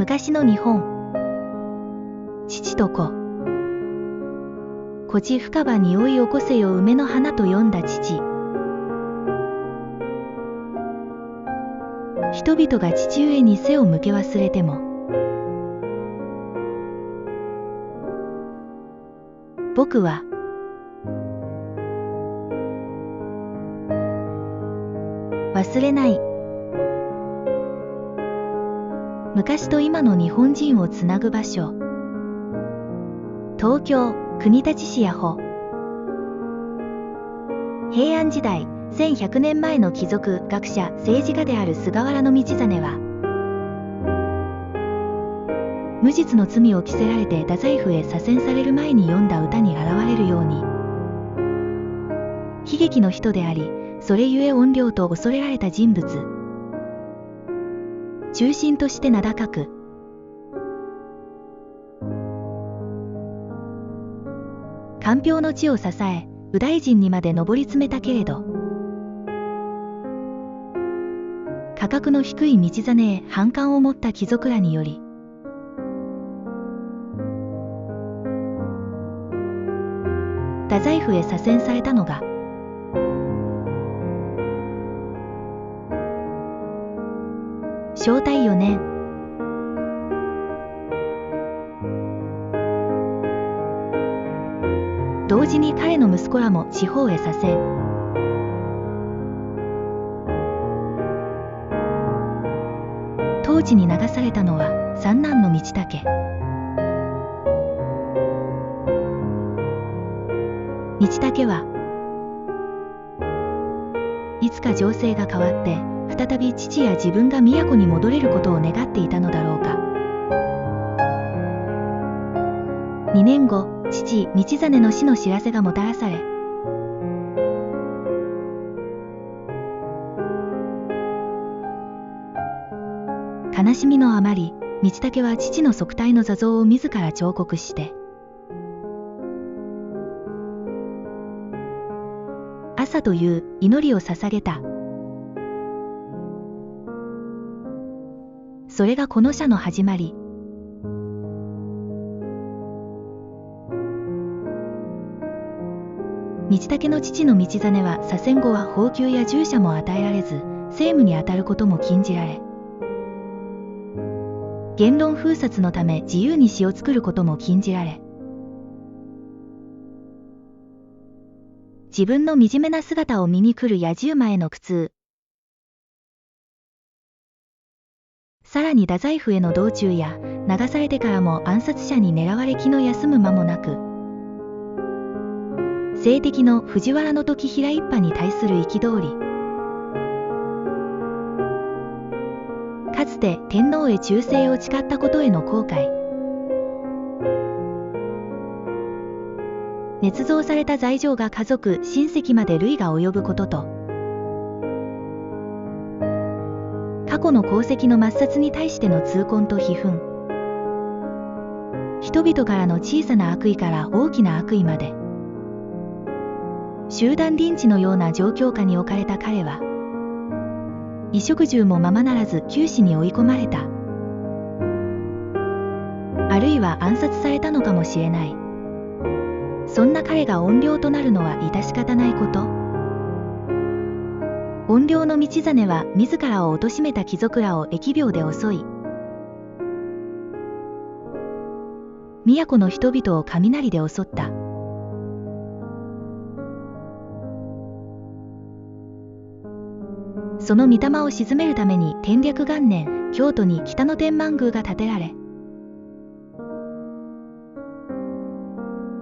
昔の日本。父と子。こち深場に追い起こせよ梅の花と読んだ父。人々が父上に背を向け忘れても、僕は忘れない。昔と今の日本人をつなぐ場所。東京国立市谷保。平安時代1100年前の貴族学者政治家である菅原道真は、無実の罪を着せられて太宰府へ左遷される前に読んだ歌に現れるように、悲劇の人であり、それゆえ怨霊と恐れられた人物中心として名高く、官標の地を支え右大臣にまで上り詰めたけれど、価格の低い道真へ反感を持った貴族らにより、太宰府へ左遷されたのが正泰4年。同時に彼の息子らも地方へ左遷。当地に流されたのは三男の道武。道武はいつか情勢が変わって再び父や自分が都に戻れることを願っていたのだろうか。2年後、父道真の死の知らせがもたらされ、悲しみのあまり、道武は父の側体の座像を自ら彫刻して、朝という祈りを捧げた。それがこの社の始まり。道武の父の道真は左遷後は俸給や従者も与えられず、政務に当たることも禁じられ、言論封殺のため自由に詩を作ることも禁じられ、自分の惨めな姿を見に来る野獣馬への苦痛。さらに太宰府への道中や流されてからも暗殺者に狙われ気の休む間もなく、政敵の藤原時平一派に対する憤り、かつて天皇へ忠誠を誓ったことへの後悔、捏造された罪状が家族親戚まで類が及ぶことと、過去の功績の抹殺に対しての痛恨と悲憤、人々からの小さな悪意から大きな悪意まで、集団リンチのような状況下に置かれた彼は、衣食住もままならず急死に追い込まれた。あるいは暗殺されたのかもしれない。そんな彼が怨霊となるのは致し方ないこと。怨霊の道真は自らを貶めた貴族らを疫病で襲い、都の人々を雷で襲った。その御霊を鎮めるために天暦元年、京都に北野天満宮が建てられ、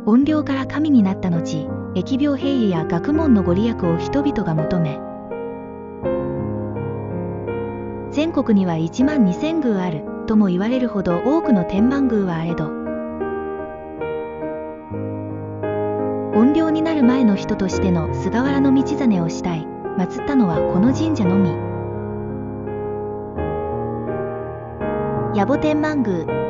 怨霊から神になった後、疫病平癒や学問のご利益を人々が求め、全国には1万2000宮あるとも言われるほど多くの天満宮はあれど、怨霊になる前の人としての菅原道真をしたい、祀ったのはこの神社のみ。谷保天満宮。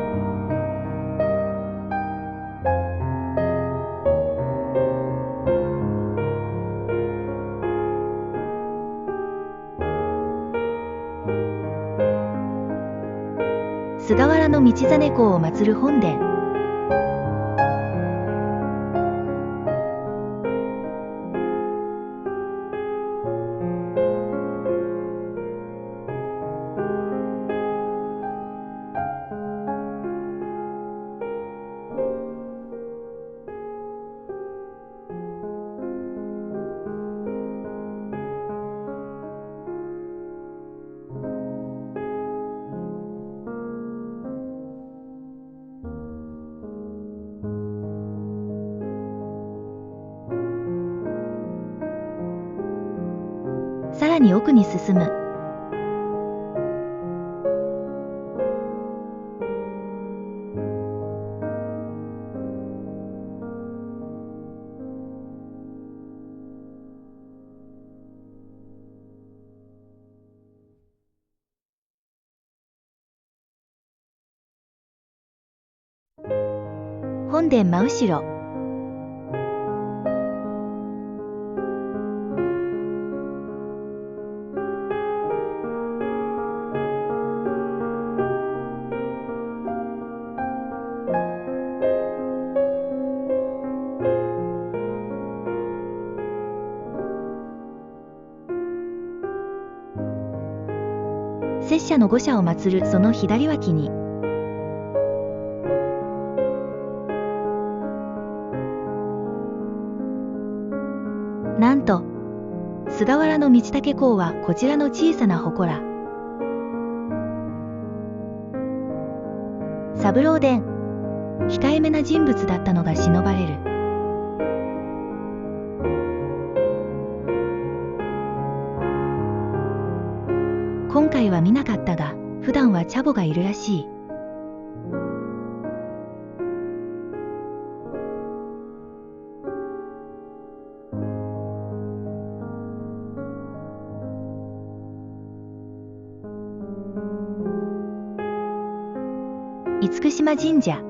菅原道真公を祀る本殿。さらに奥に進む。本殿真後ろ。拙者の御社を祀るその左脇に、なんと菅原道武公はこちらの小さな祠、三郎伝、控えめな人物だったのが忍ばれる。今回は見なかったが、普段は茶母がいるらしい。厳島神社。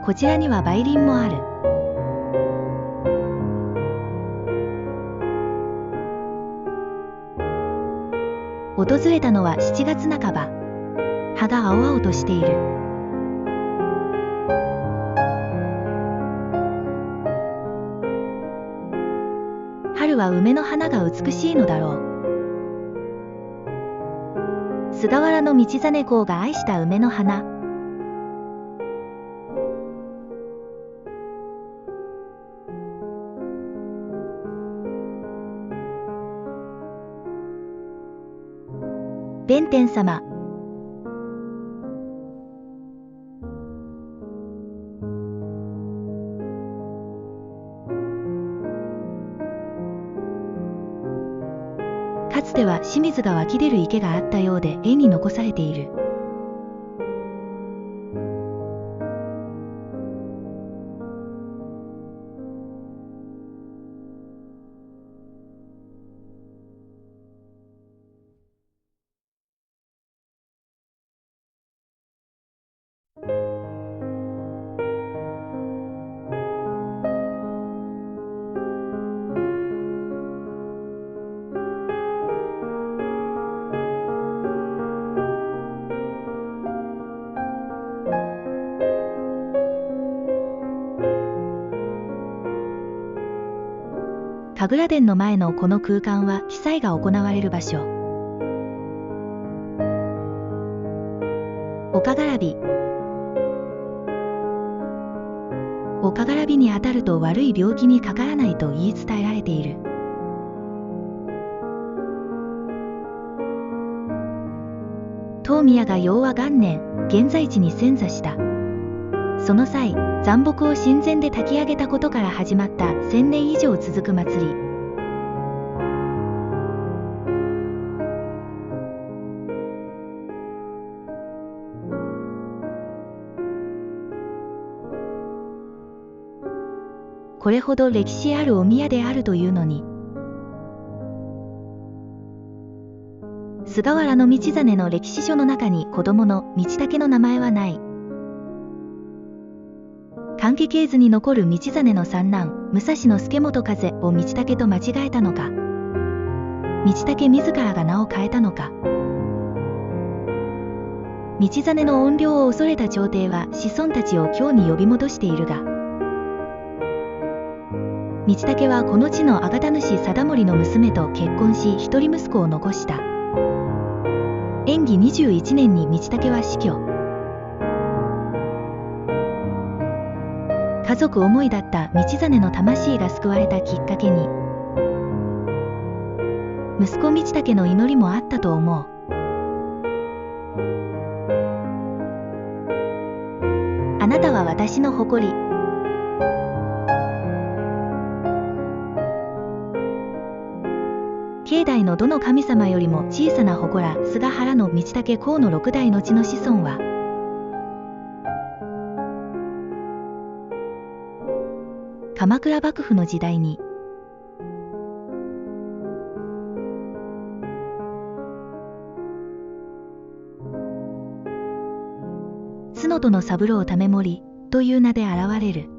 こちらには梅林もある。訪れたのは7月半ば。葉が青々としている。春は梅の花が美しいのだろう。菅原道真公が愛した梅の花。弁天様。かつては清水が湧き出る池があったようで絵に残されている。神楽殿の前のこの空間は祭祭が行われる場所。岡絡び。岡絡びに当たると悪い病気にかからないと言い伝えられている。当宮が陽和元年、現在地に遷座した。その際、残木を神前で焚き上げたことから始まった1000年以上続く祭り。これほど歴史あるお宮であるというのに。菅原道真の歴史書の中に子供の道武の名前はない。関係系図に残る道真の三男、武蔵の助本風を道武と間違えたのか。道武自らが名を変えたのか。道真の怨霊を恐れた朝廷は子孫たちを京に呼び戻しているが、道武はこの地のあがた主貞盛の娘と結婚し一人息子を残した。延喜21年に道武は死去。家族思いだった道真の魂が救われたきっかけに、息子道武の祈りもあったと思う。あなたは私の誇り。境内のどの神様よりも小さな祠、菅原の道武公の6代の地の子孫は、鎌倉幕府の時代に、角戸の三郎為盛という名で現れる。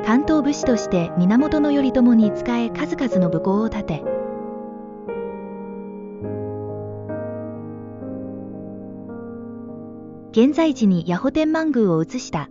関東武士として源頼朝に仕え数々の武功を立て、現在地に八保天満宮を移した。